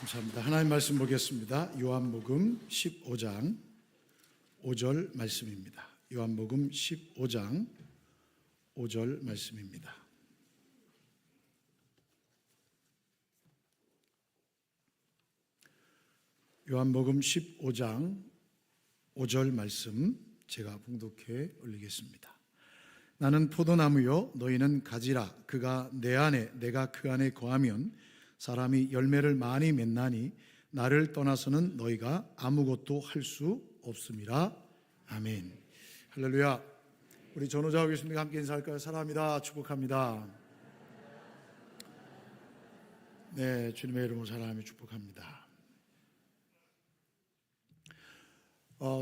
감사합니다. 하나님 말씀 보겠습니다. 요한복음 15장 5절 말씀입니다. 요한복음 15장 5절 말씀입니다. 요한복음 15장 5절 말씀 제가 봉독해 올리겠습니다. 나는 포도나무요 너희는 가지라. 그가 내 안에 내가 그 안에 거하면 사람이 열매를 많이 맺나니 나를 떠나서는 너희가 아무것도 할 수 없음이라. 아멘. 할렐루야. 우리 전호자 교수님과 함께 인사할까요? 사랑합니다. 축복합니다. 네, 주님의 이름으로 사랑하며 축복합니다.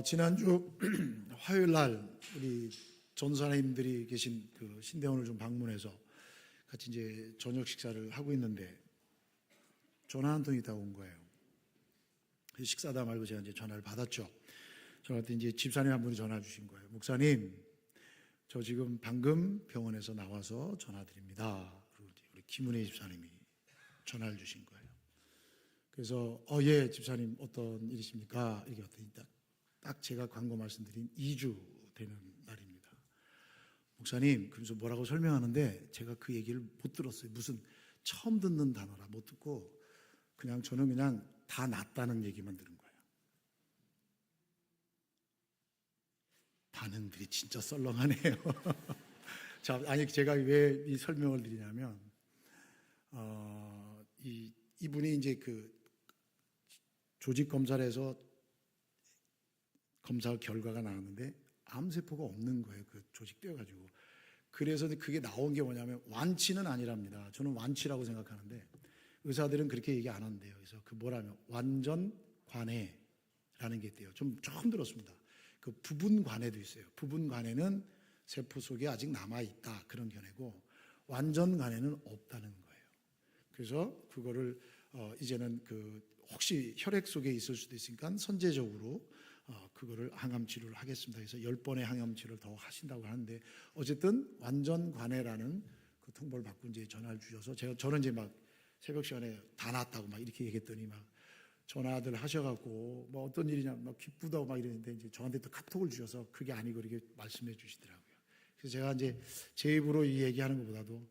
지난주 화요일 날 우리 전사님들이 계신 그 신대원을 좀 방문해서 같이 이제 저녁 식사를 하고 있는데 전화 한 통이 다 온 거예요. 식사다 말고 제가 이제 전화를 받았죠. 저한테 이제 집사님 한 분이 전화 주신 거예요. 목사님, 저 지금 방금 병원에서 나와서 전화드립니다. 그리고 우리 김은혜 집사님이 전화를 주신 거예요. 그래서 예, 집사님 어떤 일이십니까? 이렇게 왔더니 딱 제가 광고 말씀드린 2주 되는 날입니다. 목사님, 그래서 뭐라고 설명하는데 제가 그 얘기를 못 들었어요. 무슨 처음 듣는 단어라 못 듣고 저는 그냥 다 낫다는 얘기만 들은 거예요. 반응들이 진짜 썰렁하네요. 자, 아니 제가 왜 이 설명을 드리냐면 이분이 이제 그 조직 검사를 해서 검사 결과가 나왔는데 암세포가 없는 거예요. 그 조직되어 가지고. 그래서 그게 나온 게 뭐냐면 완치는 아니랍니다. 저는 완치라고 생각하는데 의사들은 그렇게 얘기 안 한대요. 그래서 그 뭐라면 완전 관해라는 게 있대요. 좀 처음 들었습니다. 그 부분 관해도 있어요. 부분 관해는 세포 속에 아직 남아 있다 그런 견해고 완전 관해는 없다는 거예요. 그래서 그거를 이제는 그 혹시 혈액 속에 있을 수도 있으니까 선제적으로 그거를 항암 치료를 하겠습니다. 그래서 10번의 항암 치료를 더 하신다고 하는데 어쨌든 완전 관해라는 그 통보를 받고 이제 전화를 주셔서 저는 이제 막 새벽 시간에 다 났다고 막 이렇게 얘기했더니 막 전화들 하셔갖고 뭐 어떤 일이냐 막 기쁘다고 막 이랬는데 이제 저한테 또 카톡을 주셔서 그게 아니고 이렇게 말씀해 주시더라고요. 그래서 제가 이제 제 입으로 이 얘기하는 것보다도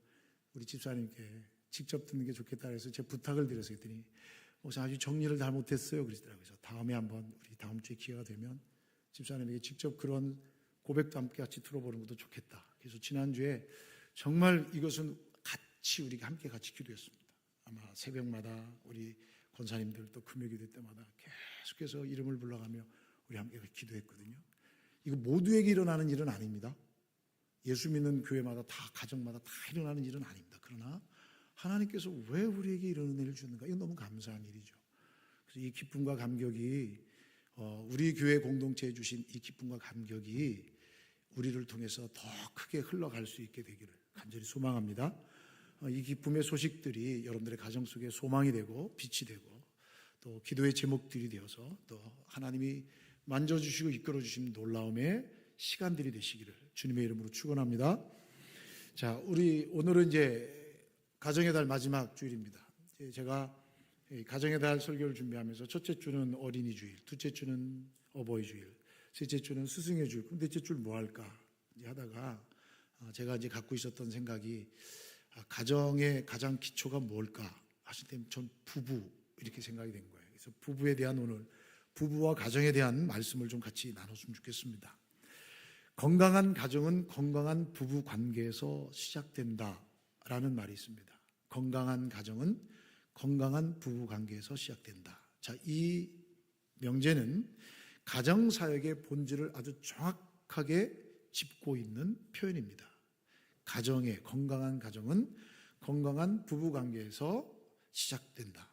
우리 집사님께 직접 듣는 게 좋겠다 해서 제가 부탁을 드려서 했더니 목사 아주 정리를 잘못했어요 그러시더라고요. 그래서 다음에 한번 우리 다음 주에 기회가 되면 집사님에게 직접 그런 고백도 함께 같이 들어보는 것도 좋겠다. 그래서 지난주에 정말 이것은 같이 우리가 함께 같이 기도했습니다. 아마 새벽마다 우리 권사님들 또 금요기도 때마다 계속해서 이름을 불러가며 우리 함께 기도했거든요. 이거 모두에게 일어나는 일은 아닙니다. 예수 믿는 교회마다 다 가정마다 다 일어나는 일은 아닙니다. 그러나 하나님께서 왜 우리에게 이런 은혜를 주는가? 이건 너무 감사한 일이죠. 그래서 이 기쁨과 감격이 우리 교회 공동체에 주신 이 기쁨과 감격이 우리를 통해서 더 크게 흘러갈 수 있게 되기를 간절히 소망합니다. 이 기쁨의 소식들이 여러분들의 가정 속에 소망이 되고 빛이 되고 또 기도의 제목들이 되어서 또 하나님이 만져주시고 이끌어주신 놀라움의 시간들이 되시기를 주님의 이름으로 축원합니다. 자, 우리 오늘은 이제 가정의 달 마지막 주일입니다. 제가 가정의 달 설교를 준비하면서 첫째 주는 어린이 주일, 둘째 주는 어버이 주일, 셋째 주는 스승의 주일. 그럼 넷째 주 뭐 할까 하다가 제가 이제 갖고 있었던 생각이 가정의 가장 기초가 뭘까 하실 때 전 부부 이렇게 생각이 된 거예요. 그래서 부부에 대한 오늘 부부와 가정에 대한 말씀을 좀 같이 나눴으면 좋겠습니다. 건강한 가정은 건강한 부부 관계에서 시작된다라는 말이 있습니다. 건강한 가정은 건강한 부부 관계에서 시작된다. 자, 이 명제는 가정 사역의 본질을 아주 정확하게 짚고 있는 표현입니다. 건강한 가정은 건강한 부부 관계에서 시작된다.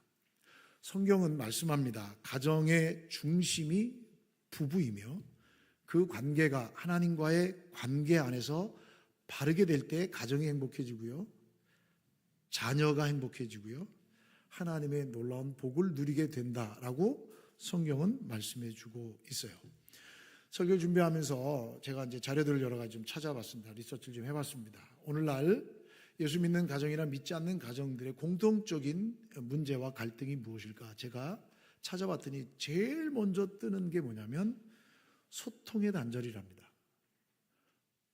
성경은 말씀합니다. 가정의 중심이 부부이며 그 관계가 하나님과의 관계 안에서 바르게 될 때 가정이 행복해지고요. 자녀가 행복해지고요. 하나님의 놀라운 복을 누리게 된다라고 성경은 말씀해 주고 있어요. 설교 준비하면서 제가 이제 자료들을 여러 가지 좀 찾아봤습니다. 리서치를 좀 해봤습니다. 오늘날 예수 믿는 가정이나 믿지 않는 가정들의 공통적인 문제와 갈등이 무엇일까? 제가 찾아봤더니 제일 먼저 뜨는 게 뭐냐면 소통의 단절이랍니다.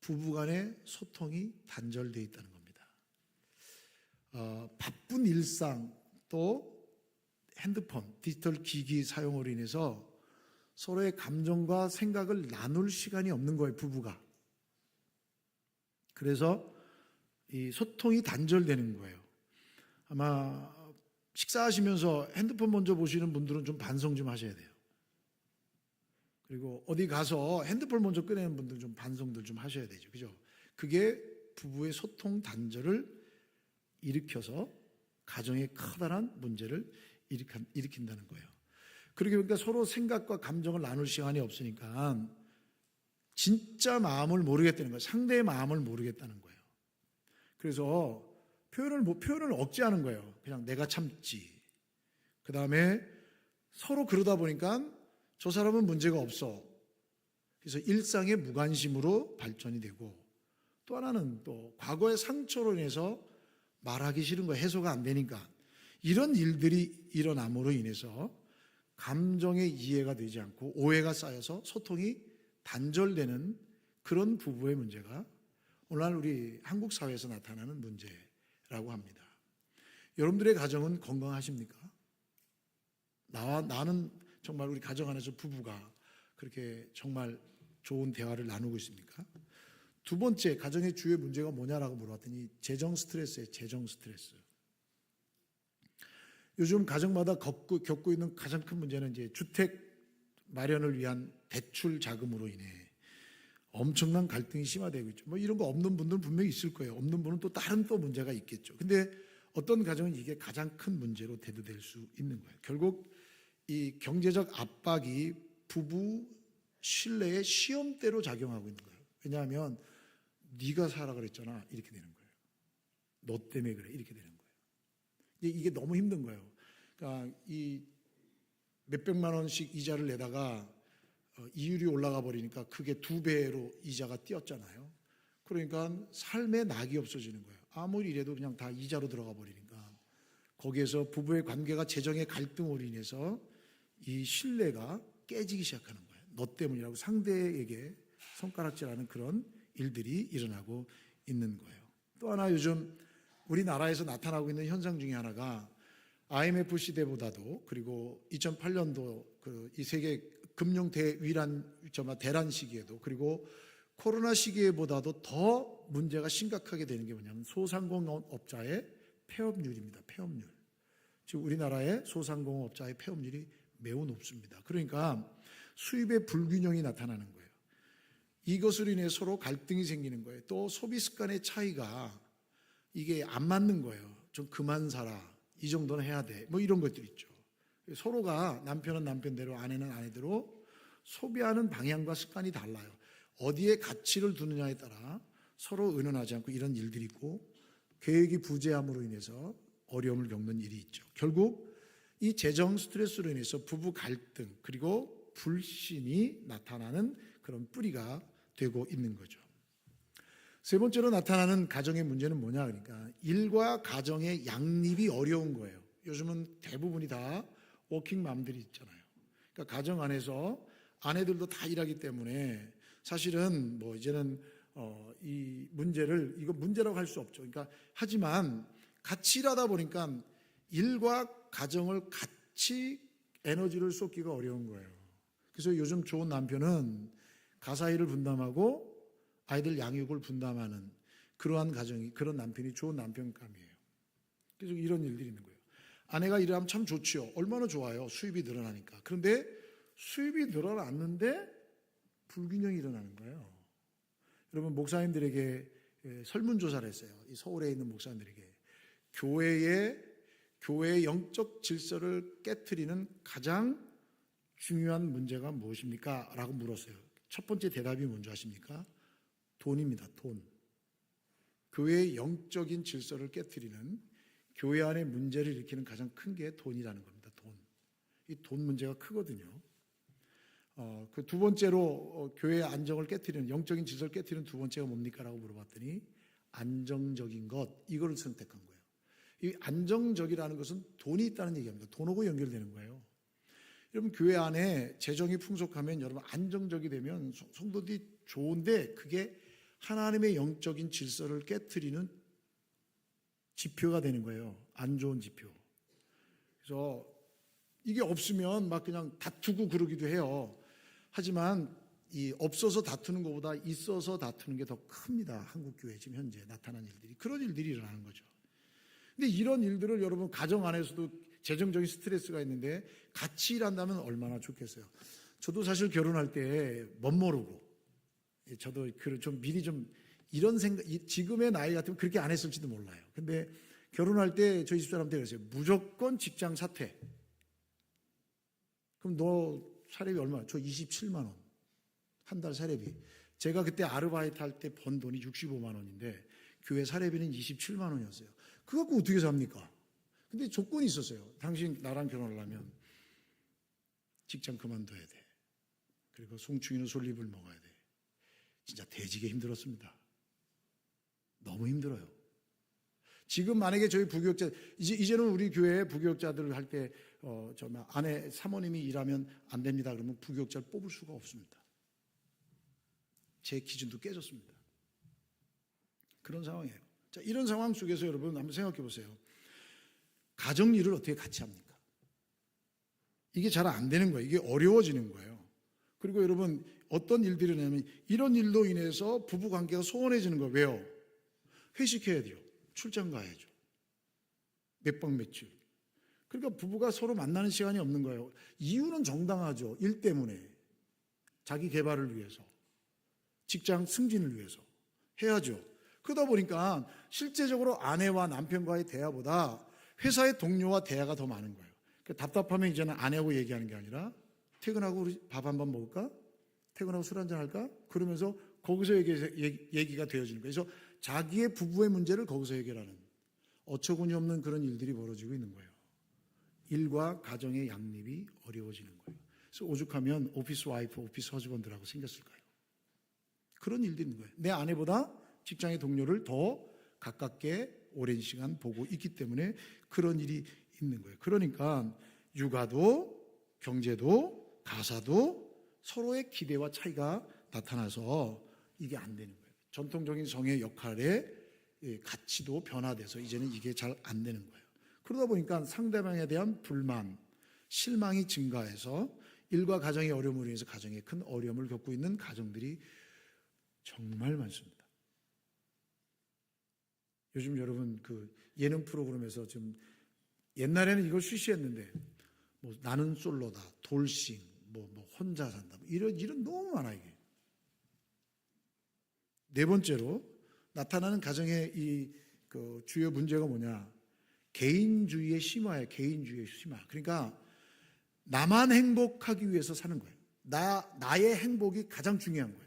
부부간의 소통이 단절되어 있다는 겁니다. 바쁜 일상 또 핸드폰, 디지털 기기 사용으로 인해서 서로의 감정과 생각을 나눌 시간이 없는 거예요, 부부가. 그래서 이 소통이 단절되는 거예요. 아마 식사하시면서 핸드폰 먼저 보시는 분들은 좀 반성 좀 하셔야 돼요. 그리고 어디 가서 핸드폰 먼저 꺼내는 분들 좀 반성들 좀 하셔야 되죠. 그죠? 그게 부부의 소통 단절을 일으켜서 가정에 커다란 문제를 일으킨다는 거예요. 그러니까 서로 생각과 감정을 나눌 시간이 없으니까 진짜 마음을 모르겠다는 거예요. 상대의 마음을 모르겠다는 거예요. 그래서 표현을 억제하는 거예요. 그냥 내가 참지. 그 다음에 서로 그러다 보니까 저 사람은 문제가 없어. 그래서 일상의 무관심으로 발전이 되고, 또 하나는 또 과거의 상처로 인해서 말하기 싫은 거 해소가 안 되니까 이런 일들이 일어남으로 인해서 감정의 이해가 되지 않고 오해가 쌓여서 소통이 단절되는 그런 부부의 문제가 오늘날 우리 한국 사회에서 나타나는 문제라고 합니다. 여러분들의 가정은 건강하십니까? 나는 정말 우리 가정 안에서 부부가 그렇게 정말 좋은 대화를 나누고 있습니까? 두 번째, 가정의 주요 문제가 뭐냐라고 물어봤더니 재정 스트레스예요. 재정 스트레스. 요즘 가정마다 겪고 있는 가장 큰 문제는 이제 주택 마련을 위한 대출 자금으로 인해 엄청난 갈등이 심화되고 있죠. 뭐 이런 거 없는 분들은 분명히 있을 거예요. 없는 분은 또 다른 또 문제가 있겠죠. 근데 어떤 가정은 이게 가장 큰 문제로 대두될 수 있는 거예요. 결국 이 경제적 압박이 부부 신뢰의 시험대로 작용하고 있는 거예요. 왜냐하면 네가 사라 그랬잖아 이렇게 되는 거예요. 너 때문에 그래 이렇게 되는 거예요. 이게 너무 힘든 거예요. 그러니까 이 몇백만 원씩 이자를 내다가 이율이 올라가 버리니까 그게 2배로 이자가 뛰었잖아요. 그러니까 삶의 낙이 없어지는 거예요. 아무리 이래도 그냥 다 이자로 들어가 버리니까 거기에서 부부의 관계가 재정의 갈등으로 인해서 이 신뢰가 깨지기 시작하는 거예요. 너 때문이라고 상대에게 손가락질하는 그런 일들이 일어나고 있는 거예요. 또 하나 요즘 우리나라에서 나타나고 있는 현상 중에 하나가 IMF 시대보다도 그리고 2008년도 이 세계 금융 대란 시기에도 그리고 코로나 시기에보다도 더 문제가 심각하게 되는 게 뭐냐면 소상공업자의 폐업률입니다. 폐업률. 지금 우리나라의 소상공업자의 폐업률이 매우 높습니다. 그러니까 수입의 불균형이 나타나는 거예요. 이것으로 인해 서로 갈등이 생기는 거예요. 또 소비 습관의 차이가 이게 안 맞는 거예요. 좀 그만 살아. 이 정도는 해야 돼. 뭐 이런 것들 있죠. 서로가 남편은 남편대로 아내는 아내대로 소비하는 방향과 습관이 달라요. 어디에 가치를 두느냐에 따라 서로 의논하지 않고 이런 일들이 있고 계획이 부재함으로 인해서 어려움을 겪는 일이 있죠. 결국 이 재정 스트레스로 인해서 부부 갈등 그리고 불신이 나타나는 그런 뿌리가 되고 있는 거죠. 세 번째로 나타나는 가정의 문제는 뭐냐 그러니까 일과 가정의 양립이 어려운 거예요. 요즘은 대부분이 다 워킹맘들이 있잖아요. 그러니까 가정 안에서 아내들도 다 일하기 때문에 사실은 뭐 이제는 이 문제를 이거 문제라고 할 수 없죠. 그러니까 하지만 같이 일하다 보니까 일과 가정을 같이 에너지를 쏟기가 어려운 거예요. 그래서 요즘 좋은 남편은 가사 일을 분담하고 아이들 양육을 분담하는 그러한 가정이 그런 남편이 좋은 남편감이에요. 그래서 이런 일들이 있는 거예요. 아내가 일하면 참 좋지요. 얼마나 좋아요. 수입이 늘어나니까. 그런데 수입이 늘어났는데 불균형이 일어나는 거예요. 여러분 목사님들에게 설문조사를 했어요. 이 서울에 있는 목사님들에게 교회의 영적 질서를 깨트리는 가장 중요한 문제가 무엇입니까? 라고 물었어요. 첫 번째 대답이 뭔지 아십니까? 돈입니다. 돈. 교회의 영적인 질서를 깨트리는 교회 안의 문제를 일으키는 가장 큰 게 돈이라는 겁니다. 돈. 이 돈 문제가 크거든요. 그 두 번째로 교회의 안정을 깨트리는 영적인 질서를 깨트리는 두 번째가 뭡니까? 라고 물어봤더니 안정적인 것, 이걸 선택한 거예요. 이 안정적이라는 것은 돈이 있다는 얘기입니다. 돈하고 연결되는 거예요. 여러분, 교회 안에 재정이 풍족하면, 여러분 안정적이 되면 성도들이 좋은데, 그게 하나님의 영적인 질서를 깨트리는 지표가 되는 거예요. 안 좋은 지표. 그래서 이게 없으면 막 그냥 다투고 그러기도 해요. 하지만 이 없어서 다투는 것보다 있어서 다투는 게 더 큽니다. 한국 교회 지금 현재 나타난 일들이, 그런 일들이 일어나는 거죠. 근데 이런 일들을 여러분 가정 안에서도 재정적인 스트레스가 있는데 같이 일한다면 얼마나 좋겠어요. 저도 사실 결혼할 때 멋모르고, 저도 좀 미리 좀 이런 생각, 지금의 나이 같으면 그렇게 안 했을지도 몰라요. 근데 결혼할 때 저희 집사람한테 그랬어요. 무조건 직장 사퇴. 그럼 너 사례비 얼마? 저 27만 원. 한 달 사례비. 제가 그때 아르바이트 할 때 번 돈이 65만 원인데 교회 사례비는 27만 원이었어요. 그거 갖고 어떻게 삽니까? 근데 조건이 있었어요. 당신 나랑 결혼하려면 직장 그만둬야 돼. 그리고 송충이는 솔잎을 먹어야 돼. 진짜 대지게 힘들었습니다. 너무 힘들어요. 지금 만약에 저희 부교육자, 이제는 우리 교회 부교육자들을 할 때, 아내, 사모님이 일하면 안 됩니다. 그러면 부교육자를 뽑을 수가 없습니다. 제 기준도 깨졌습니다. 그런 상황이에요. 자, 이런 상황 속에서 여러분 한번 생각해 보세요. 가정 일을 어떻게 같이 합니까? 이게 잘 안 되는 거예요. 이게 어려워지는 거예요. 그리고 여러분 어떤 일들이 일어나면 이런 일로 인해서 부부 관계가 소원해지는 거예요. 왜요? 회식해야 돼요. 출장 가야죠. 몇 박 며칠. 그러니까 부부가 서로 만나는 시간이 없는 거예요. 이유는 정당하죠. 일 때문에. 자기 개발을 위해서. 직장 승진을 위해서. 해야죠. 그러다 보니까 실제적으로 아내와 남편과의 대화보다 회사의 동료와 대화가 더 많은 거예요. 그러니까 답답하면 이제는 아내하고 얘기하는 게 아니라 퇴근하고 우리 밥 한 번 먹을까? 퇴근하고 술 한잔 할까? 그러면서 거기서 얘기가 되어지는 거예요. 그래서 자기의 부부의 문제를 거기서 해결하는 어처구니 없는 그런 일들이 벌어지고 있는 거예요. 일과 가정의 양립이 어려워지는 거예요. 그래서 오죽하면 오피스 와이프, 오피스 허즈번드라고 생겼을까요? 그런 일들이 있는 거예요. 내 아내보다 직장의 동료를 더 가깝게 오랜 시간 보고 있기 때문에 그런 일이 있는 거예요. 그러니까 육아도 경제도 가사도 서로의 기대와 차이가 나타나서 이게 안 되는 거예요. 전통적인 성의 역할의 가치도 변화돼서 이제는 이게 잘 안 되는 거예요. 그러다 보니까 상대방에 대한 불만, 실망이 증가해서 일과 가정의 어려움으로 인해서 가정에 큰 어려움을 겪고 있는 가정들이 정말 많습니다. 요즘 여러분 그 예능 프로그램에서 좀 옛날에는 이걸 쉬쉬했는데 뭐 나는 솔로다, 돌싱, 뭐 혼자 산다, 이런 너무 많아 이게. 네 번째로 나타나는 가정의 그 주요 문제가 뭐냐? 개인주의의 심화예요. 개인주의의 심화. 그러니까 나만 행복하기 위해서 사는 거예요. 나의 행복이 가장 중요한 거예요.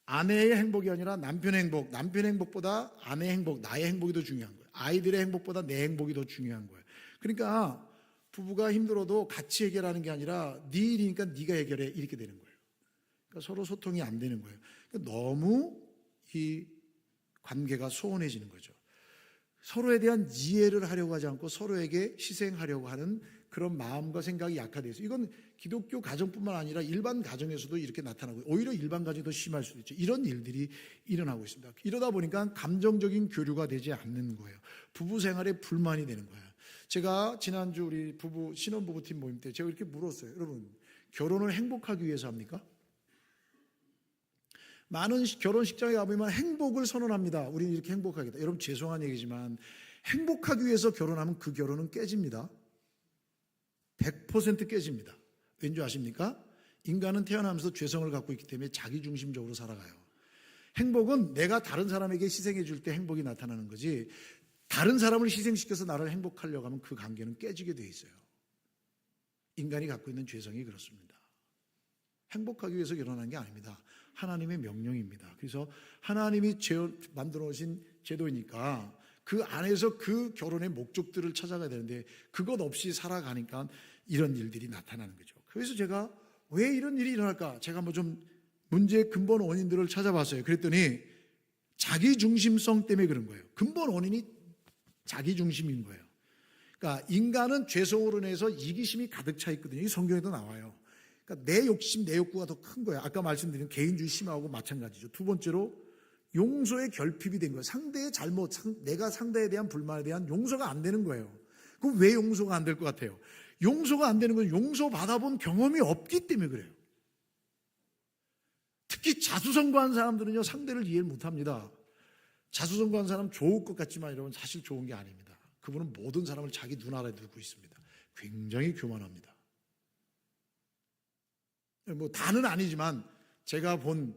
아내의 행복이 아니라 남편의 행복, 남편의 행복보다 아내의 행복, 나의 행복이 더 중요한 거예요. 아이들의 행복보다 내 행복이 더 중요한 거예요. 그러니까 부부가 힘들어도 같이 해결하는 게 아니라 네 일이니까 네가 해결해, 이렇게 되는 거예요. 그러니까 서로 소통이 안 되는 거예요. 그러니까 너무 이 관계가 소원해지는 거죠. 서로에 대한 이해를 하려고 하지 않고 서로에게 희생하려고 하는 그런 마음과 생각이 약화돼서, 이건 기독교 가정뿐만 아니라 일반 가정에서도 이렇게 나타나고 오히려 일반 가정이 더 심할 수도 있죠. 이런 일들이 일어나고 있습니다. 이러다 보니까 감정적인 교류가 되지 않는 거예요. 부부 생활에 불만이 되는 거예요. 제가 지난주 우리 신혼부부팀 모임 때 제가 이렇게 물었어요. 여러분, 결혼을 행복하기 위해서 합니까? 많은 결혼식장에 가보면 행복을 선언합니다. 우리는 이렇게 행복하겠다. 여러분, 죄송한 얘기지만 행복하기 위해서 결혼하면 그 결혼은 깨집니다. 100% 깨집니다. 왠지 아십니까? 인간은 태어나면서 죄성을 갖고 있기 때문에 자기중심적으로 살아가요. 행복은 내가 다른 사람에게 희생해 줄 때 행복이 나타나는 거지, 다른 사람을 희생시켜서 나를 행복하려고 하면 그 관계는 깨지게 돼 있어요. 인간이 갖고 있는 죄성이 그렇습니다. 행복하기 위해서 결혼한 게 아닙니다. 하나님의 명령입니다. 그래서 하나님이 만들어 놓으신 제도이니까 그 안에서 그 결혼의 목적들을 찾아가야 되는데 그것 없이 살아가니까 이런 일들이 나타나는 거죠. 그래서 제가 왜 이런 일이 일어날까? 제가 뭐 좀 문제의 근본 원인들을 찾아봤어요. 그랬더니 자기중심성 때문에 그런 거예요. 근본 원인이 자기중심인 거예요. 그러니까 인간은 죄성으로 인해서 이기심이 가득 차 있거든요. 이 성경에도 나와요. 그러니까 내 욕심, 내 욕구가 더 큰 거예요. 아까 말씀드린 개인주의 심하고 마찬가지죠. 두 번째로 용서의 결핍이 된 거예요. 상대의 잘못, 내가 상대에 대한 불만에 대한 용서가 안 되는 거예요. 그럼 왜 용서가 안 될 것 같아요? 용서가 안 되는 건 용서 받아본 경험이 없기 때문에 그래요. 특히 자수성가한 사람들은요, 상대를 이해를 못합니다. 자수성가한 사람 좋을 것 같지만 여러분 사실 좋은 게 아닙니다. 그분은 모든 사람을 자기 눈 아래 두고 있습니다. 굉장히 교만합니다. 뭐 다는 아니지만 제가 본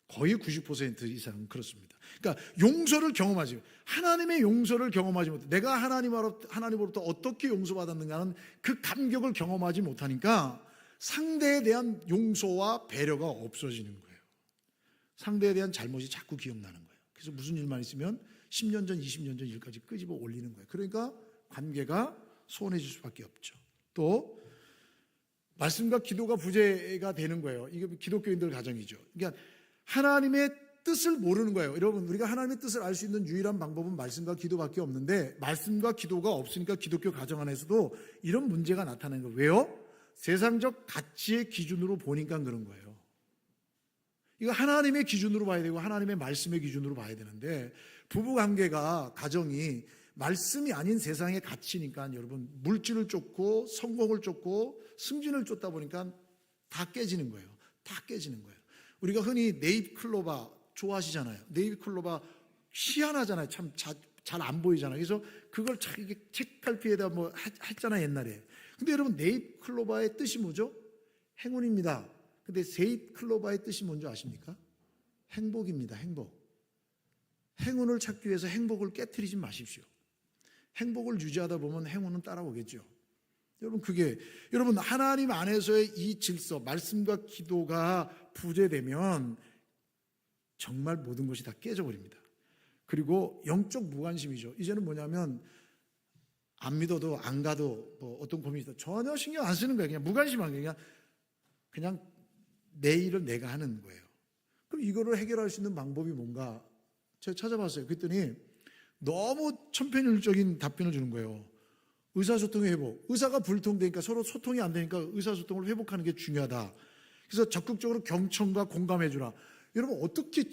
거의 90% 이상은 그렇습니다. 그러니까 용서를 경험하지, 하나님의 용서를 경험하지 못해, 내가 하나님으로부터 어떻게 용서받았는가는 그 감격을 경험하지 못하니까 상대에 대한 용서와 배려가 없어지는 거예요. 상대에 대한 잘못이 자꾸 기억나는 거예요. 그래서 무슨 일만 있으면 10년 전, 20년 전 일까지 끄집어 올리는 거예요. 그러니까 관계가 소원해질 수밖에 없죠. 또 말씀과 기도가 부재가 되는 거예요. 이게 기독교인들 가정이죠. 그러니까 하나님의 뜻을 모르는 거예요. 여러분, 우리가 하나님의 뜻을 알 수 있는 유일한 방법은 말씀과 기도밖에 없는데, 말씀과 기도가 없으니까 기독교 가정 안에서도 이런 문제가 나타나는 거예요. 왜요? 세상적 가치의 기준으로 보니까 그런 거예요. 이거 하나님의 기준으로 봐야 되고 하나님의 말씀의 기준으로 봐야 되는데, 부부관계가, 가정이 말씀이 아닌 세상의 가치니까 여러분 물질을 쫓고 성공을 쫓고 승진을 쫓다 보니까 다 깨지는 거예요. 다 깨지는 거예요. 우리가 흔히 네잎클로바 좋아하시잖아요. 네잎클로바 희한하잖아요. 참 잘 안 보이잖아요. 그래서 그걸 이게 책갈피에다 뭐 했잖아요, 옛날에. 근데 여러분 네잎클로바의 뜻이 뭐죠? 행운입니다. 근데 세잎클로바의 뜻이 뭔지 아십니까? 행복입니다. 행복. 행운을 찾기 위해서 행복을 깨트리지 마십시오. 행복을 유지하다 보면 행운은 따라오겠죠. 여러분 하나님 안에서의 이 질서, 말씀과 기도가 부재되면 정말 모든 것이 다 깨져버립니다. 그리고 영적 무관심이죠. 이제는 뭐냐면 안 믿어도 안 가도 뭐 어떤 고민이 있다 전혀 신경 안 쓰는 거예요. 그냥 무관심한 거예요. 그냥 내 일을 내가 하는 거예요. 그럼 이거를 해결할 수 있는 방법이 뭔가 제가 찾아봤어요. 그랬더니 너무 천편일률적인 답변을 주는 거예요. 의사소통의 회복. 의사가 불통되니까 서로 소통이 안 되니까 의사소통을 회복하는 게 중요하다. 그래서 적극적으로 경청과 공감해 주라. 여러분 어떻게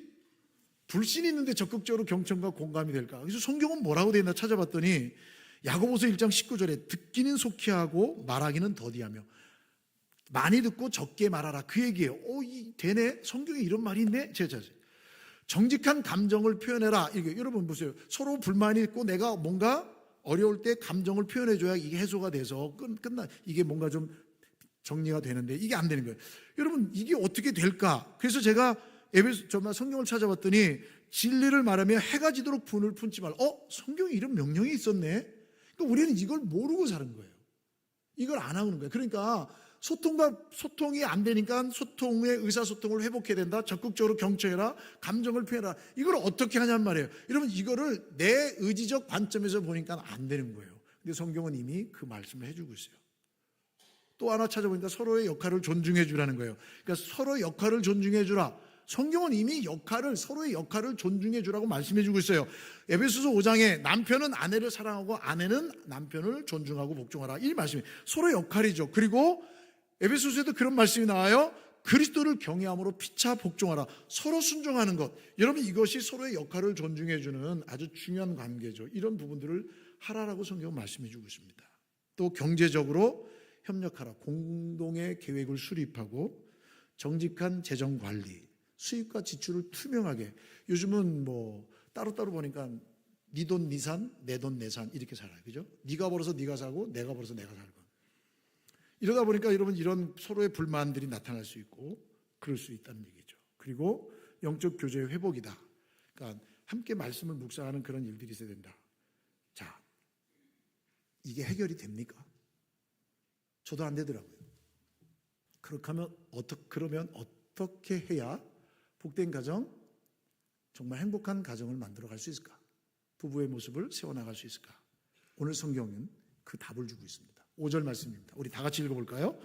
불신이 있는데 적극적으로 경청과 공감이 될까? 그래서 성경은 뭐라고 되어 있나 찾아봤더니 야고보서 1장 19절에 듣기는 속히 하고 말하기는 더디하며 많이 듣고 적게 말하라. 그 얘기예요. 되네? 성경에 이런 말이 있네? 제가 정직한 감정을 표현해라. 이게 여러분 보세요. 서로 불만이 있고 내가 뭔가 어려울 때 감정을 표현해줘야 이게 해소가 돼서 이게 뭔가 좀 정리가 되는데 이게 안 되는 거예요. 여러분 이게 어떻게 될까? 그래서 제가 정말 성경을 찾아봤더니 진리를 말하며 해가 지도록 분을 품지 말라. 성경에 이런 명령이 있었네. 그러니까 우리는 이걸 모르고 사는 거예요. 이걸 안 하는 거예요. 그러니까 소통이 안 되니까 의사소통을 회복해야 된다. 적극적으로 경청해라. 감정을 표현해라. 이걸 어떻게 하냔 말이에요. 여러분 이거를 내 의지적 관점에서 보니까 안 되는 거예요. 근데 성경은 이미 그 말씀을 해주고 있어요. 또 하나 찾아보니까 서로의 역할을 존중해 주라는 거예요. 그러니까 서로의 역할을 존중해 주라. 성경은 이미 서로의 역할을 존중해 주라고 말씀해 주고 있어요. 에베소서 5장에 남편은 아내를 사랑하고 아내는 남편을 존중하고 복종하라. 이 말씀이 서로의 역할이죠. 그리고 에베소서에도 그런 말씀이 나와요. 그리스도를 경외함으로 피차 복종하라. 서로 순종하는 것. 여러분 이것이 서로의 역할을 존중해 주는 아주 중요한 관계죠. 이런 부분들을 하라라고 성경은 말씀해 주고 있습니다. 또 경제적으로 협력하라. 공동의 계획을 수립하고 정직한 재정 관리, 수입과 지출을 투명하게. 요즘은 뭐 따로따로 보니까 네 돈 네 산, 내 돈 내 산 이렇게 살아요. 그죠? 네가 벌어서 네가 사고 내가 벌어서 내가 살고. 이러다 보니까 여러분 이런 서로의 불만들이 나타날 수 있고 그럴 수 있다는 얘기죠. 그리고 영적 교제의 회복이다. 그러니까 함께 말씀을 묵상하는 그런 일들이 있어야 된다. 자, 이게 해결이 됩니까? 저도 안 되더라고요. 그러면 어떻게 해야 복된 가정, 정말 행복한 가정을 만들어갈 수 있을까? 부부의 모습을 세워나갈 수 있을까? 오늘 성경은 그 답을 주고 있습니다. 5절 말씀입니다. 우리 다 같이 읽어볼까요?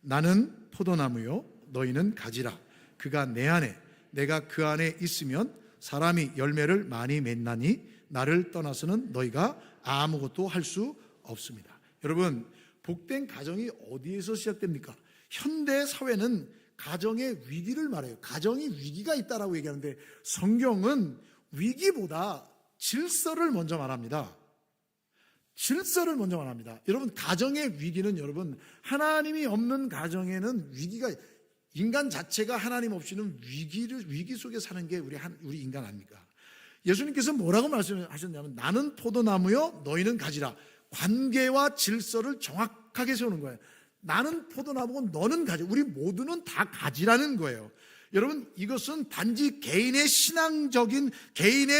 나는 포도나무요 너희는 가지라. 그가 내 안에 내가 그 안에 있으면 사람이 열매를 많이 맺나니 나를 떠나서는 너희가 아무것도 할 수 없습니다. 여러분, 복된 가정이 어디에서 시작됩니까? 현대 사회는 가정의 위기를 말해요. 가정이 위기가 있다라고 얘기하는데 성경은 위기보다 질서를 먼저 말합니다. 질서를 먼저 말합니다. 여러분, 가정의 위기는 여러분, 하나님이 없는 가정에는 위기가, 인간 자체가 하나님 없이는 위기 속에 사는 게 우리 인간 아닙니까? 예수님께서 뭐라고 말씀하셨냐면 나는 포도나무요 너희는 가지라. 관계와 질서를 정확하게 세우는 거예요. 나는 포도나무고 너는 가지. 우리 모두는 다 가지라는 거예요. 여러분, 이것은 단지 개인의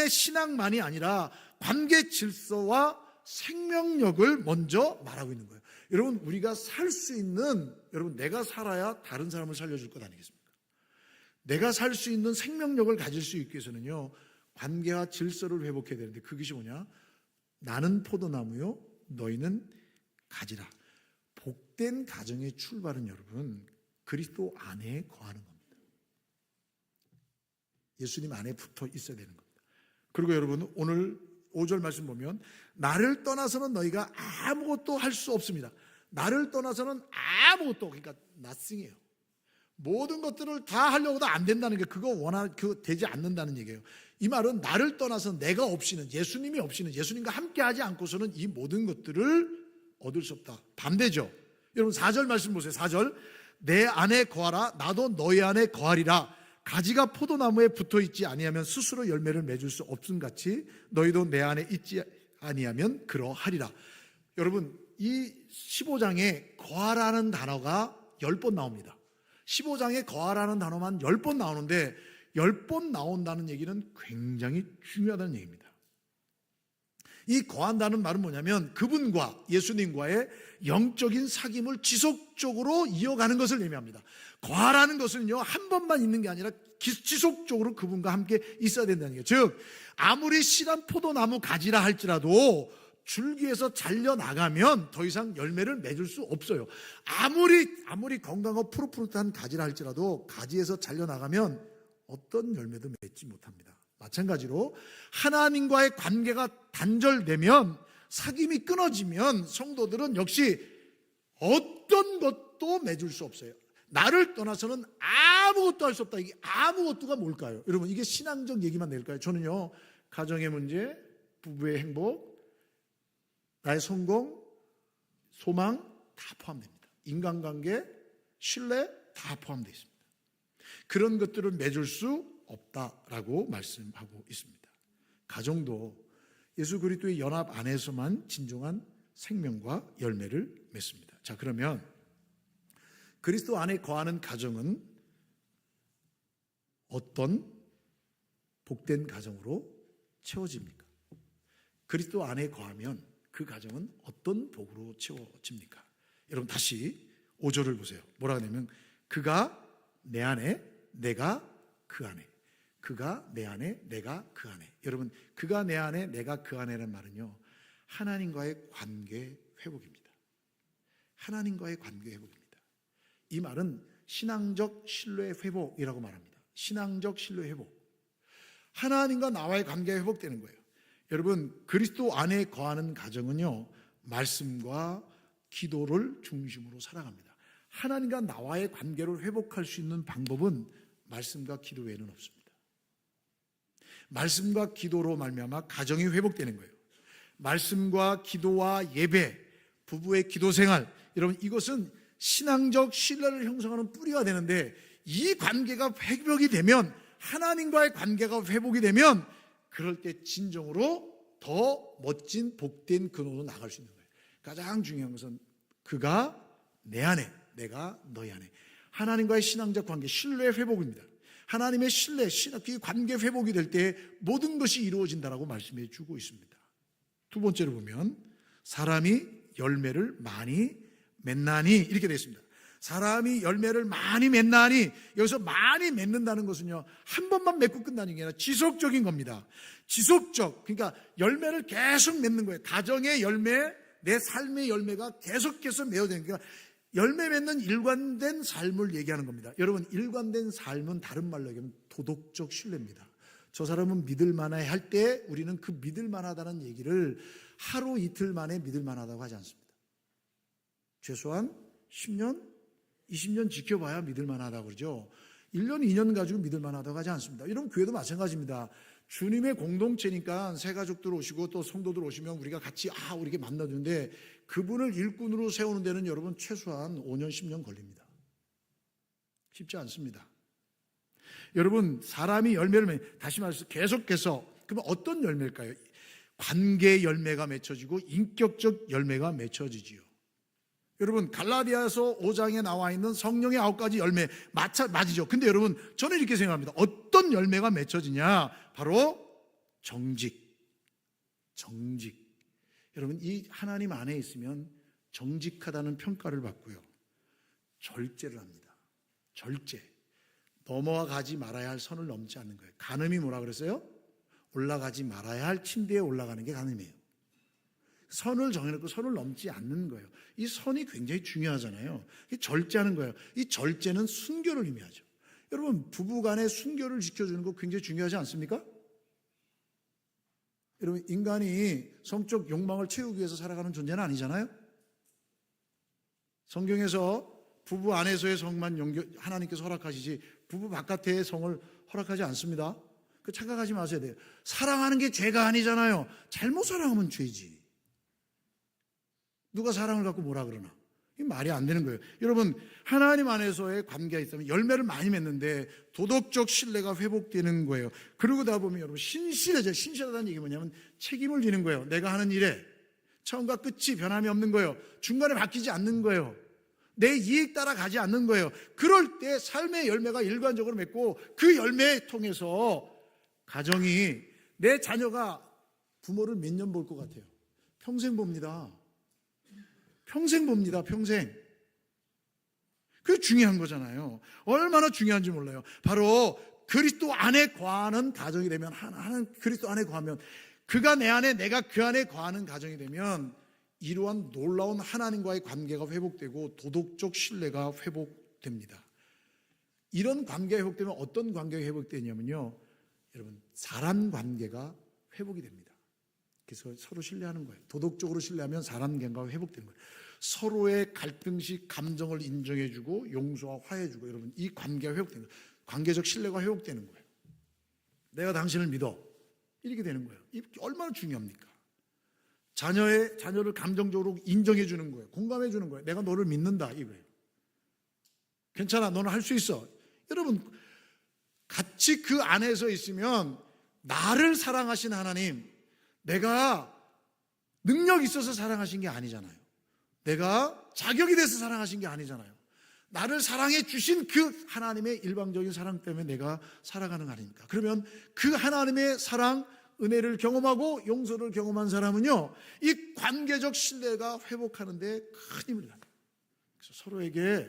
신앙만이 아니라 관계 질서와 생명력을 먼저 말하고 있는 거예요. 여러분, 우리가 살 수 있는, 여러분, 내가 살아야 다른 사람을 살려줄 것 아니겠습니까? 내가 살 수 있는 생명력을 가질 수 있기 위해서는요, 관계와 질서를 회복해야 되는데 그것이 뭐냐? 나는 포도나무요 너희는 가지라. 복된 가정의 출발은 여러분, 그리스도 안에 거하는 겁니다. 예수님 안에 붙어 있어야 되는 겁니다. 그리고 여러분, 오늘 5절 말씀 보면 나를 떠나서는 너희가 아무것도 할 수 없습니다. 나를 떠나서는 아무것도, 그러니까 nothing이에요. 모든 것들을 다 하려고도 안 된다는 게 그거 되지 않는다는 얘기예요. 이 말은 나를 떠나서 내가 없이는, 예수님이 없이는, 예수님과 함께하지 않고서는 이 모든 것들을 얻을 수 없다. 반대죠. 여러분 4절 말씀 보세요. 4절, 내 안에 거하라 나도 너희 안에 거하리라. 가지가 포도나무에 붙어있지 아니하면 스스로 열매를 맺을 수 없음같이 너희도 내 안에 있지 아니하면 그러하리라. 여러분, 이 15장에 거하라는 단어가 10번 나옵니다. 15장에 거하라는 단어만 10번 나오는데 10번 나온다는 얘기는 굉장히 중요하다는 얘기입니다. 이 거한다는 말은 뭐냐면 그분과 예수님과의 영적인 사귐을 지속적으로 이어가는 것을 의미합니다. 거하라는 것은요, 한 번만 있는 게 아니라 지속적으로 그분과 함께 있어야 된다는 거예요. 즉, 아무리 실한 포도나무 가지라 할지라도 줄기에서 잘려나가면 더 이상 열매를 맺을 수 없어요. 아무리 건강하고 푸릇푸릇한 가지라 할지라도 가지에서 잘려나가면 어떤 열매도 맺지 못합니다. 마찬가지로 하나님과의 관계가 단절되면, 사귐이 끊어지면 성도들은 역시 어떤 것도 맺을 수 없어요. 나를 떠나서는 아무것도 할 수 없다. 이게 아무것도가 뭘까요? 여러분, 이게 신앙적 얘기만 될까요? 저는요, 가정의 문제, 부부의 행복, 나의 성공, 소망 다 포함됩니다. 인간관계, 신뢰 다 포함되어 있습니다. 그런 것들을 맺을 수 없다라고 말씀하고 있습니다. 가정도 예수 그리스도의 연합 안에서만 진정한 생명과 열매를 맺습니다. 자, 그러면 그리스도 안에 거하는 가정은 어떤 복된 가정으로 채워집니까? 그리스도 안에 거하면 그 가정은 어떤 복으로 채워집니까? 여러분, 다시 5절을 보세요. 뭐라고 하냐면 그가 내 안에, 내가 그 안에. 그가 내 안에, 내가 그 안에. 여러분, 그가 내 안에, 내가 그 안에라는 말은요, 하나님과의 관계 회복입니다. 하나님과의 관계 회복입니다. 이 말은 신앙적 신뢰 회복이라고 말합니다. 신앙적 신뢰 회복. 하나님과 나와의 관계가 회복되는 거예요. 여러분, 그리스도 안에 거하는 가정은요, 말씀과 기도를 중심으로 살아갑니다. 하나님과 나와의 관계를 회복할 수 있는 방법은 말씀과 기도 외에는 없습니다. 말씀과 기도로 말미암아 가정이 회복되는 거예요. 말씀과 기도와 예배, 부부의 기도 생활, 여러분, 이것은 신앙적 신뢰를 형성하는 뿌리가 되는데, 이 관계가 회복이 되면, 하나님과의 관계가 회복이 되면, 그럴 때 진정으로 더 멋진 복된 근원으로 나갈 수 있는 거예요. 가장 중요한 것은 그가 내 안에, 내가 너희 안에. 하나님과의 신앙적 관계, 신뢰 회복입니다. 하나님의 신뢰, 그 관계 회복이 될 때 모든 것이 이루어진다라고 말씀해 주고 있습니다. 두 번째로 보면 사람이 열매를 많이 맺나니, 이렇게 되어 있습니다. 사람이 열매를 많이 맺나니, 여기서 많이 맺는다는 것은요, 한 번만 맺고 끝나는 게 아니라 지속적인 겁니다. 지속적, 그러니까 열매를 계속 맺는 거예요. 가정의 열매, 내 삶의 열매가 계속해서 맺어지는 거예요. 열매 맺는 일관된 삶을 얘기하는 겁니다. 여러분, 일관된 삶은 다른 말로 얘기하면 도덕적 신뢰입니다. 저 사람은 믿을 만해 할 때 우리는 그 믿을 만하다는 얘기를 하루 이틀 만에 믿을 만하다고 하지 않습니다. 최소한 10년, 20년 지켜봐야 믿을 만하다고 그러죠. 1년, 2년 가지고 믿을 만하다고 하지 않습니다. 이런 교회도 마찬가지입니다. 주님의 공동체니까 새 가족들 오시고 또 성도들 오시면 우리가 같이 우리 만나주는데 그분을 일꾼으로 세우는 데는 여러분 최소한 5년, 10년 걸립니다. 쉽지 않습니다. 여러분 사람이 열매를 다시 말해서 계속해서 그러면 어떤 열매일까요? 관계 열매가 맺혀지고 인격적 열매가 맺혀지지요. 여러분 갈라디아서 5장에 나와 있는 성령의 9가지 열매 맞이죠. 근데 여러분 저는 이렇게 생각합니다. 어떤 열매가 맺혀지냐? 바로 정직. 여러분 이 하나님 안에 있으면 정직하다는 평가를 받고요. 절제를 합니다. 절제. 넘어가지 말아야 할 선을 넘지 않는 거예요. 간음이 뭐라 그랬어요? 올라가지 말아야 할 침대에 올라가는 게 간음이에요. 선을 정해놓고 선을 넘지 않는 거예요. 이 선이 굉장히 중요하잖아요. 절제하는 거예요. 이 절제는 순교를 의미하죠. 여러분 부부간의 순교를 지켜주는 거 굉장히 중요하지 않습니까? 여러분 인간이 성적 욕망을 채우기 위해서 살아가는 존재는 아니잖아요. 성경에서 부부 안에서의 성만 하나님께서 허락하시지 부부 바깥의 성을 허락하지 않습니다. 그 착각하지 마셔야 돼요. 사랑하는 게 죄가 아니잖아요. 잘못 사랑하면 죄지. 누가 사랑을 갖고 뭐라 그러나? 이 말이 안 되는 거예요. 여러분 하나님 안에서의 관계가 있으면 열매를 많이 맺는데 도덕적 신뢰가 회복되는 거예요. 그러고 다 보면 여러분 신실해져요. 신실하다는 얘기 뭐냐면 책임을 지는 거예요. 내가 하는 일에 처음과 끝이 변함이 없는 거예요. 중간에 바뀌지 않는 거예요. 내 이익 따라 가지 않는 거예요. 그럴 때 삶의 열매가 일관적으로 맺고 그 열매를 통해서 가정이 내 자녀가 부모를 몇 년 볼 것 같아요? 평생 봅니다. 평생. 그게 중요한 거잖아요. 얼마나 중요한지 몰라요. 바로 그리스도 안에 거하는 가정이 되면 그리스도 안에 거하면 그가 내 안에 내가 그 안에 거하는 가정이 되면 이러한 놀라운 하나님과의 관계가 회복되고 도덕적 신뢰가 회복됩니다. 이런 관계가 회복되면 어떤 관계가 회복되냐면요. 여러분 사람 관계가 회복이 됩니다. 그래서 서로 신뢰하는 거예요. 도덕적으로 신뢰하면 사람 관계가 회복되는 거예요. 서로의 갈등시 감정을 인정해주고 용서와 화해해주고 여러분 이 관계가 회복되는 거예요. 관계적 신뢰가 회복되는 거예요. 내가 당신을 믿어. 이렇게 되는 거예요. 이게 얼마나 중요합니까? 자녀를 감정적으로 인정해 주는 거예요. 공감해 주는 거예요. 내가 너를 믿는다 이거예요. 괜찮아, 너는 할 수 있어. 여러분 같이 그 안에서 있으면 나를 사랑하신 하나님, 내가 능력 있어서 사랑하신 게 아니잖아요. 내가 자격이 돼서 사랑하신 게 아니잖아요. 나를 사랑해 주신 그 하나님의 일방적인 사랑 때문에 내가 살아가는 거 아닙니까? 그러면 그 하나님의 사랑, 은혜를 경험하고 용서를 경험한 사람은요, 이 관계적 신뢰가 회복하는 데 큰 힘을 갖는 거예요. 그래서 서로에게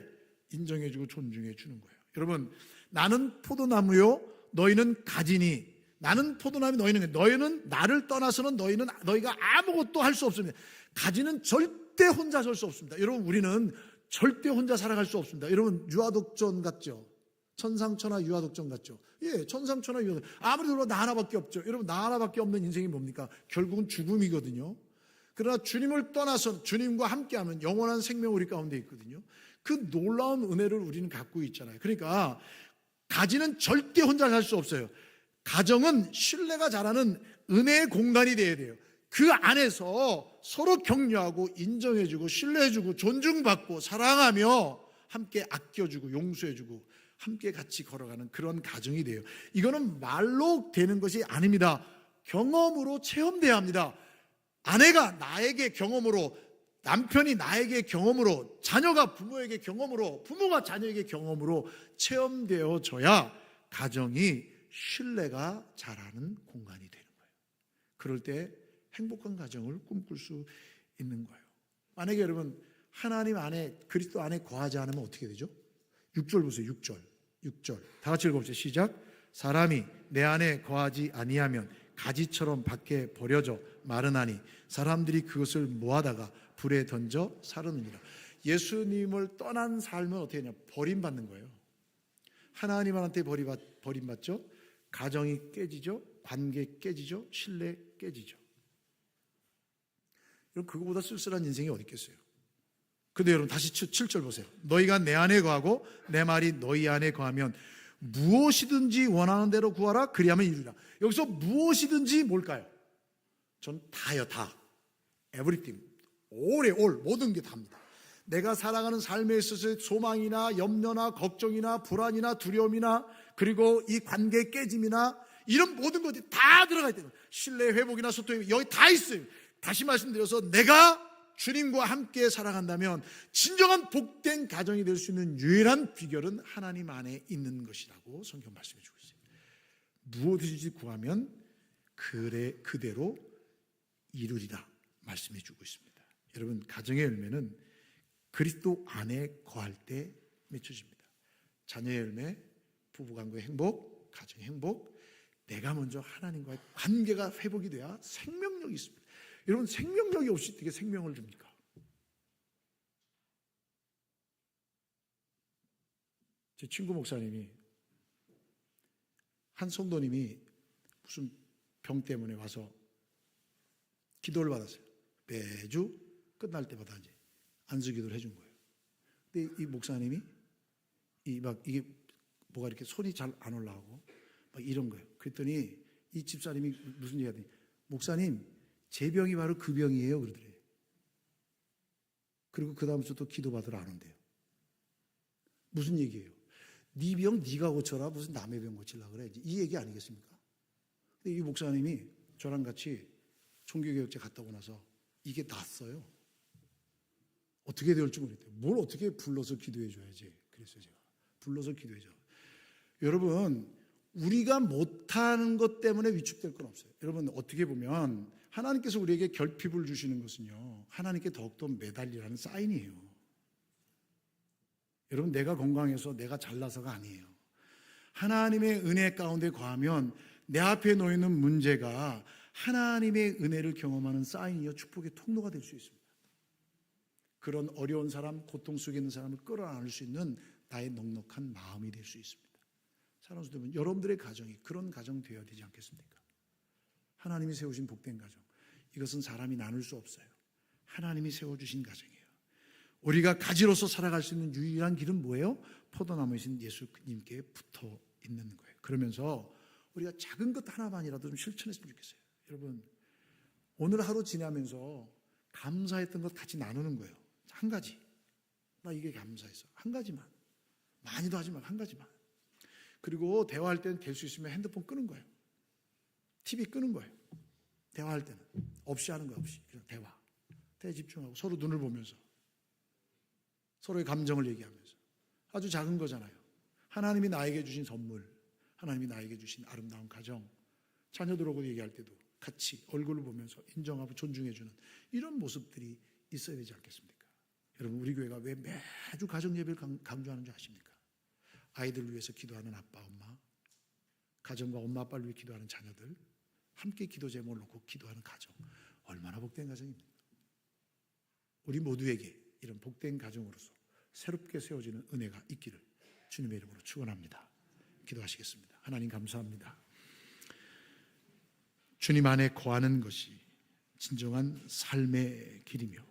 인정해주고 존중해주는 거예요. 여러분, 나는 포도나무요, 너희는 가지니. 나는 포도나무, 너희는 나를 떠나서는 너희가 아무것도 할 수 없습니다. 가지는 절대 혼자 설 수 없습니다. 여러분, 우리는 절대 혼자 살아갈 수 없습니다. 여러분, 유아독전 같죠? 천상천하 유아독전 같죠? 예, 천상천하 유아독전. 아무리 들어도 나 하나밖에 없죠. 여러분, 나 하나밖에 없는 인생이 뭡니까? 결국은 죽음이거든요. 그러나 주님을 떠나서 주님과 함께하면 영원한 생명 우리 가운데 있거든요. 그 놀라운 은혜를 우리는 갖고 있잖아요. 그러니까 가지는 절대 혼자 살 수 없어요. 가정은 신뢰가 자라는 은혜의 공간이 되어야 돼요. 그 안에서 서로 격려하고 인정해주고 신뢰해주고 존중받고 사랑하며 함께 아껴주고 용서해주고 함께 같이 걸어가는 그런 가정이 돼요. 이거는 말로 되는 것이 아닙니다. 경험으로 체험돼야 합니다. 아내가 나에게 경험으로, 남편이 나에게 경험으로, 자녀가 부모에게 경험으로, 부모가 자녀에게 경험으로 체험되어져야 가정이 신뢰가 자라는 공간이 되는 거예요. 그럴 때 행복한 가정을 꿈꿀 수 있는 거예요. 만약에 여러분 하나님 안에, 그리스도 안에 거하지 않으면 어떻게 되죠? 6절 보세요. 6절 다 같이 읽어보세요. 시작. 사람이 내 안에 거하지 아니하면 가지처럼 밖에 버려져 마르나니 사람들이 그것을 모아다가 불에 던져 사르느니라. 예수님을 떠난 삶은 어떻게 되냐? 버림받는 거예요. 하나님한테 버림받죠. 가정이 깨지죠. 관계 깨지죠. 신뢰 깨지죠. 여러분, 그거보다 쓸쓸한 인생이 어디 있겠어요? 근데 여러분, 다시 7절 보세요. 너희가 내 안에 거하고 내 말이 너희 안에 거하면 무엇이든지 원하는 대로 구하라. 그리하면 이루리라. 여기서 무엇이든지 뭘까요? 전 다요, 다. Everything. all, 모든 게 다입니다. 내가 살아가는 삶에 있어서 소망이나 염려나 걱정이나 불안이나 두려움이나 그리고 이 관계 깨짐이나 이런 모든 것들이 다 들어가 있대요. 신뢰 회복이나 소통이 여기 다 있어요. 다시 말씀드려서 내가 주님과 함께 살아간다면 진정한 복된 가정이 될 수 있는 유일한 비결은 하나님 안에 있는 것이라고 성경 말씀해 주고 있어요. 무엇이든지 구하면 그대로 이루리라 말씀해 주고 있습니다. 여러분, 가정의 열매는 그리스도 안에 거할 때 맺혀집니다. 자녀의 열매, 부부간의 행복, 가정의 행복, 내가 먼저 하나님과의 관계가 회복이 돼야 생명력이 있습니다. 여러분, 생명력이 없이 어떻게 생명을 줍니까? 제 친구 목사님이, 한 성도님이 무슨 병 때문에 와서 기도를 받았어요. 매주 끝날 때마다 이제 안수기도를 해준 거예요. 근데 이 목사님이 이게 뭐가 이렇게 손이 잘 안 올라오고 막 이런 거예요. 그랬더니 이 집사님이 무슨 얘기 하더니, 목사님, 제 병이 바로 그 병이에요, 그러더래요. 그리고 그 다음부터 또 기도 받으러 안 온대요. 무슨 얘기예요? 네 병 네가 고쳐라, 무슨 남의 병 고치려고 그래, 이 얘기 아니겠습니까? 근데 이 목사님이 저랑 같이 종교개혁제 갔다 오고 나서 이게 낫어요. 어떻게 될지 모르겠대요. 뭘 어떻게 불러서 기도해 줘야지. 그랬어요, 제가. 불러서 기도해 줘. 여러분, 우리가 못하는 것 때문에 위축될 건 없어요. 여러분, 어떻게 보면 하나님께서 우리에게 결핍을 주시는 것은요, 하나님께 더욱더 매달리라는 사인이에요. 여러분, 내가 건강해서 내가 잘나서가 아니에요. 하나님의 은혜 가운데 거하면 내 앞에 놓이는 문제가 하나님의 은혜를 경험하는 사인이요, 축복의 통로가 될 수 있습니다. 그런 어려운 사람, 고통 속에 있는 사람을 끌어안을 수 있는 나의 넉넉한 마음이 될 수 있습니다. 사랑하는 여러분, 여러분들의 가정이 그런 가정 되어야 되지 않겠습니까? 하나님이 세우신 복된 가정, 이것은 사람이 나눌 수 없어요. 하나님이 세워주신 가정이에요. 우리가 가지로서 살아갈 수 있는 유일한 길은 뭐예요? 포도나무이신 예수님께 붙어 있는 거예요. 그러면서 우리가 작은 것 하나만이라도 좀 실천했으면 좋겠어요. 여러분, 오늘 하루 지나면서 감사했던 것 같이 나누는 거예요. 한 가지, 나 이게 감사했어, 한 가지만. 많이도 하지 말고 한 가지만. 그리고 대화할 때는 될 수 있으면 핸드폰 끄는 거예요. TV 끄는 거예요. 대화할 때는 없이 하는 거예요. 없이 그냥 대화에 집중하고 서로 눈을 보면서 서로의 감정을 얘기하면서. 아주 작은 거잖아요. 하나님이 나에게 주신 선물, 하나님이 나에게 주신 아름다운 가정, 자녀들하고 얘기할 때도 같이 얼굴을 보면서 인정하고 존중해주는 이런 모습들이 있어야 되지 않겠습니까? 여러분, 우리 교회가 왜 매주 가정 예배를 강조하는 줄 아십니까? 아이들을 위해서 기도하는 아빠, 엄마, 가정과 엄마, 아빠를 위해 기도하는 자녀들, 함께 기도 제목을 놓고 기도하는 가정, 얼마나 복된 가정입니까? 우리 모두에게 이런 복된 가정으로서 새롭게 세워지는 은혜가 있기를 주님의 이름으로 축원합니다. 기도하시겠습니다. 하나님, 감사합니다. 주님 안에 거하는 것이 진정한 삶의 길이며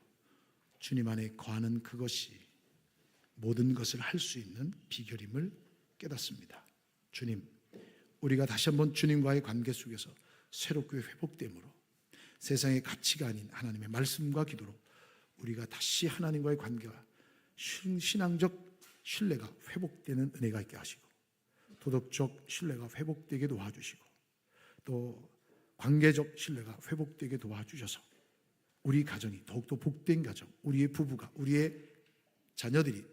주님 안에 거하는 그것이 모든 것을 할 수 있는 비결임을 깨닫습니다. 주님, 우리가 다시 한번 주님과의 관계 속에서 새롭게 회복됨으로 세상의 가치가 아닌 하나님의 말씀과 기도로 우리가 다시 하나님과의 관계와 신앙적 신뢰가 회복되는 은혜가 있게 하시고 도덕적 신뢰가 회복되게 도와주시고 또 관계적 신뢰가 회복되게 도와주셔서 우리 가정이 더욱더 복된 가정, 우리의 부부가, 우리의 자녀들이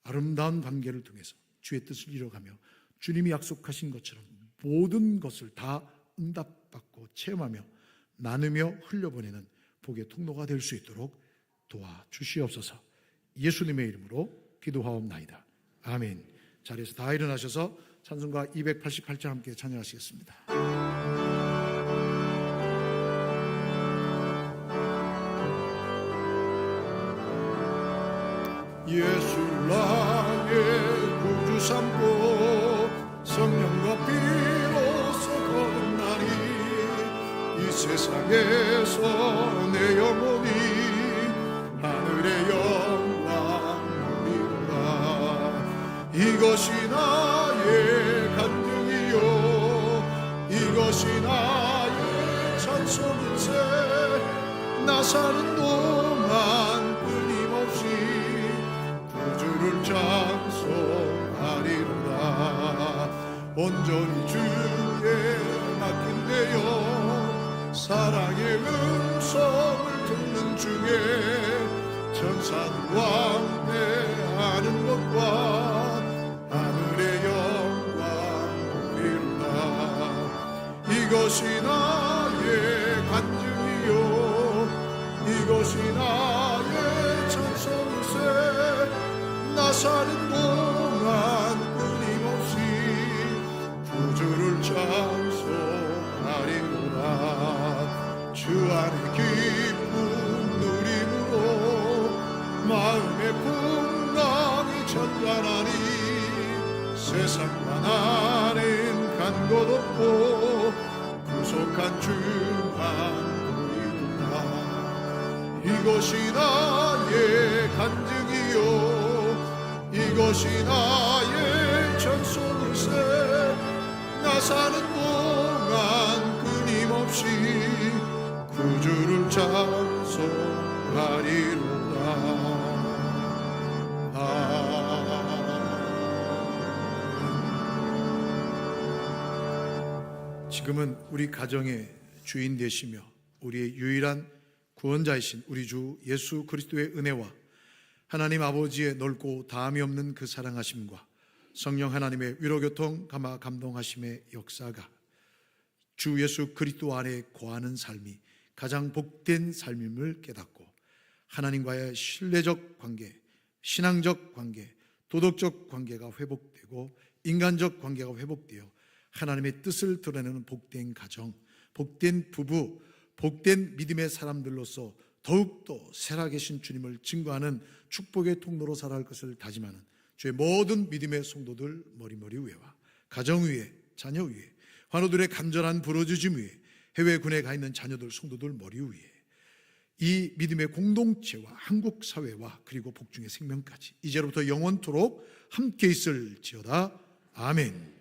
아름다운 관계를 통해서 주의 뜻을 이뤄가며 주님이 약속하신 것처럼 모든 것을 다 응답받고 체험하며 나누며 흘려보내는 복의 통로가 될 수 있도록 도와주시옵소서. 예수님의 이름으로 기도하옵나이다. 아멘. 자리에서 다 일어나셔서 찬송가 288장 함께 찬양하시겠습니다. 예수를 나의 구주 삼고 성령과 피로 세상에서 내 영혼이 하늘의 영광 누리라. 이것이 나의 간증이요 이것이 나의 찬송일세. 나 사는 동안 끊임없이 구주를 찬송하리로다. 온전히 주께 맡긴대요. 사랑의 음성을 듣는 중에 천사는 왕래하는 것과 하늘의 영광 보리로다. 이것이 나의 간증이요 이것이 나의 찬송일세. 나 사는 동안 끊임없이 구주를 찬송하리로다. 주 안에 기쁨 누림으로 마음의 풍랑이 잔잔하니 세상과 나는 간 곳 없고 구속한 주만 보이도다. 이것이 나의 간증이요 이것이 나의 찬송일세. 나 사는 동안 끊임없이 구주를 찬송하리로다. 지금은 우리 가정의 주인 되시며 우리의 유일한 구원자이신 우리 주 예수 그리스도의 은혜와 하나님 아버지의 넓고 다함이 없는 그 사랑하심과 성령 하나님의 위로교통 감화 감동하심의 역사가 주 예수 그리스도 안에 거하는 삶이 가장 복된 삶임을 깨닫고 하나님과의 신뢰적 관계, 신앙적 관계, 도덕적 관계가 회복되고 인간적 관계가 회복되어 하나님의 뜻을 드러내는 복된 가정, 복된 부부, 복된 믿음의 사람들로서 더욱더 살아계신 주님을 증거하는 축복의 통로로 살아갈 것을 다짐하는 주의 모든 믿음의 성도들 머리머리 위에와 가정 위에, 자녀 위에, 환우들의 간절한 부르짖음 위에, 해외 군에 가 있는 자녀들, 성도들 머리 위에 이 믿음의 공동체와 한국 사회와 그리고 복중의 생명까지 이제로부터 영원토록 함께 있을지어다. 아멘.